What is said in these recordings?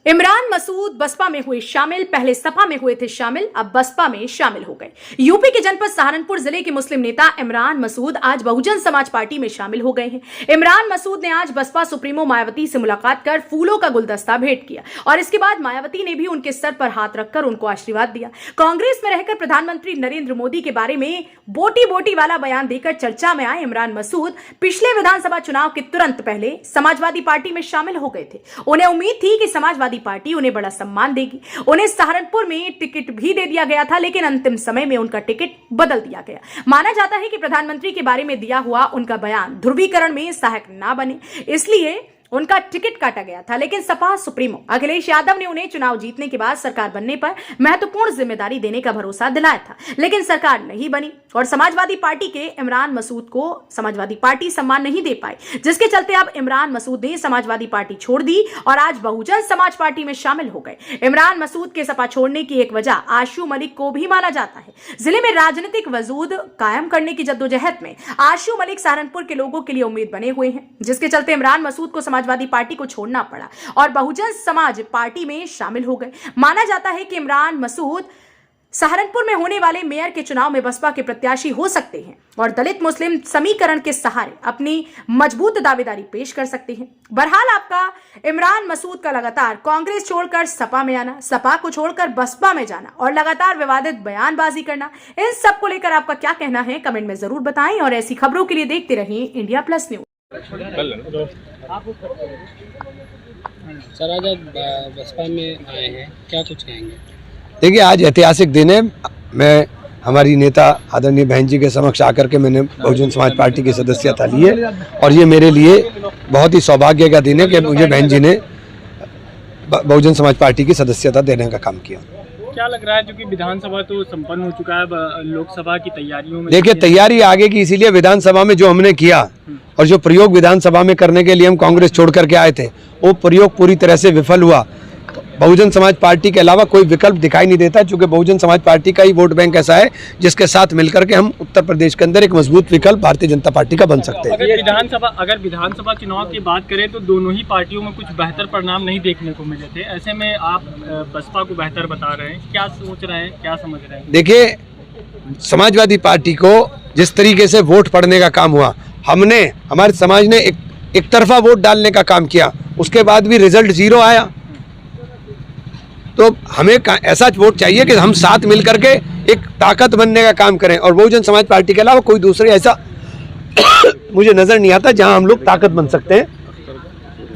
इमरान मसूद बसपा में हुए शामिल। पहले सपा में हुए थे शामिल, अब बसपा में शामिल हो गए। यूपी के जनपद सहारनपुर जिले के मुस्लिम नेता इमरान मसूद आज बहुजन समाज पार्टी में शामिल हो गए हैं। इमरान मसूद ने आज बसपा सुप्रीमो मायावती से मुलाकात कर फूलों का गुलदस्ता भेंट किया और इसके बाद मायावती ने भी उनके सर पर हाथ रखकर उनको आशीर्वाद दिया। कांग्रेस में रहकर प्रधानमंत्री नरेंद्र मोदी के बारे में बोटी बोटी वाला बयान देकर चर्चा में आए इमरान मसूद पिछले विधानसभा चुनाव के तुरंत पहले समाजवादी पार्टी में शामिल हो गए थे। उन्हें उम्मीद थी कि समाजवादी पार्टी उन्हें बड़ा सम्मान देगी। उन्हें सहारनपुर में टिकट भी दे दिया गया था, लेकिन अंतिम समय में उनका टिकट बदल दिया गया। माना जाता है कि प्रधानमंत्री के बारे में दिया हुआ उनका बयान ध्रुवीकरण में सहायक ना बने, इसलिए उनका टिकट काटा गया था। लेकिन सपा सुप्रीमो अखिलेश यादव ने उन्हें चुनाव जीतने के बाद सरकार बनने पर महत्वपूर्ण जिम्मेदारी देने का भरोसा दिलाया था, लेकिन सरकार नहीं बनी और समाजवादी पार्टी के इमरान मसूद को समाजवादी पार्टी सम्मान नहीं दे पाई, जिसके चलते अब इमरान मसूद ने समाजवादी पार्टी छोड़ दी और आज बहुजन समाज पार्टी में शामिल हो गए। इमरान मसूद के सपा छोड़ने की एक वजह आशू मलिक को भी माना जाता है। जिले में राजनीतिक वजूद कायम करने की जद्दोजहद में आशू मलिक सहारनपुर के लोगों के लिए उम्मीद बने हुए हैं, जिसके चलते इमरान मसूद को समाजवादी पार्टी को छोड़ना पड़ा और बहुजन समाज पार्टी में शामिल हो गए। माना जाता है कि इमरान मसूद सहारनपुर में होने वाले मेयर के चुनाव में बसपा के प्रत्याशी हो सकते हैं और दलित मुस्लिम समीकरण के सहारे अपनी मजबूत दावेदारी पेश कर सकते हैं। बहरहाल आपका इमरान मसूद का लगातार कांग्रेस छोड़कर सपा में आना, सपा को छोड़कर बसपा में जाना और लगातार विवादित बयानबाजी करना, इन सब को लेकर आपका क्या कहना है कमेंट में जरूर बताएं और ऐसी खबरों के लिए देखते रहें इंडिया प्लस न्यूज। सर, आज बसपा में आए हैं, क्या कुछ कहेंगे? देखिए, आज ऐतिहासिक दिन है। मैं हमारी नेता आदरणीय बहन जी के समक्ष आकर के मैंने बहुजन समाज पार्टी की सदस्यता ली है और ये मेरे लिए बहुत ही सौभाग्य का दिन है कि मुझे बहन जी ने बहुजन समाज पार्टी की सदस्यता देने का काम किया। क्या लग रहा है, क्योंकि विधानसभा तो संपन्न हो चुका है, लोकसभा की तैयारियों में देखिए तैयारी आगे की, इसीलिए विधानसभा में जो हमने किया और जो प्रयोग विधानसभा में करने के लिए हम कांग्रेस छोड़ करके आए थे, वो प्रयोग पूरी तरह से विफल हुआ। बहुजन समाज पार्टी के अलावा कोई विकल्प दिखाई नहीं देता, क्योंकि बहुजन समाज पार्टी का ही वोट बैंक ऐसा है जिसके साथ मिलकर के हम उत्तर प्रदेश के अंदर एक मजबूत विकल्प भारतीय जनता पार्टी का बन सकते हैं। अगर विधानसभा चुनाव की बात करें तो दोनों ही पार्टियों में कुछ बेहतर परिणाम नहीं देखने को मिले थे, ऐसे में आप बसपा को बेहतर बता रहे हैं, क्या सोच रहे हैं, क्या समझ रहे हैं? देखिए, समाजवादी पार्टी को जिस तरीके से वोट पड़ने का काम हुआ, हमने हमारे समाज ने एक तरफा वोट डालने का काम किया, उसके बाद भी रिजल्ट 0 आया। तो हमें ऐसा वोट चाहिए कि हम साथ मिलकर के एक ताकत बनने का काम करें और बहुजन समाज पार्टी के अलावा कोई दूसरे ऐसा मुझे नजर नहीं आता जहां हम लोग ताकत बन सकते हैं,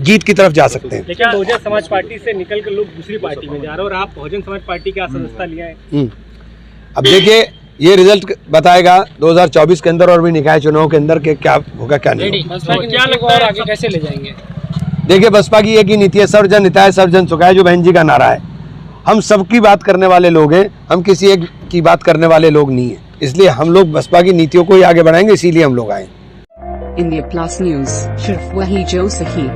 जीत की तरफ जा सकते हैं। लेकिन बहुजन समाज पार्टी से निकल कर लोग दूसरी पार्टी में जा रहे हैं और आप बहुजन समाज पार्टी का सदस्यता लिया है। अब देखिए, ये रिजल्ट बताएगा 2024 के अंदर और भी निकाय चुनाव के अंदर के क्या होगा क्या नहीं। क्या लगता है आगे कैसे ले जाएंगे? देखिए, बसपा की एक ही नीति है, सर्वजन हिताय सर्वजन सुखाय, जो बहन जी का नारा है। हम सबकी बात करने वाले लोग हैं, हम किसी एक की बात करने वाले लोग नहीं हैं, इसलिए हम लोग बसपा की नीतियों को ही आगे बढ़ाएंगे, इसीलिए हम लोग आए। इंडिया प्लस न्यूज, सिर्फ वही जो सही।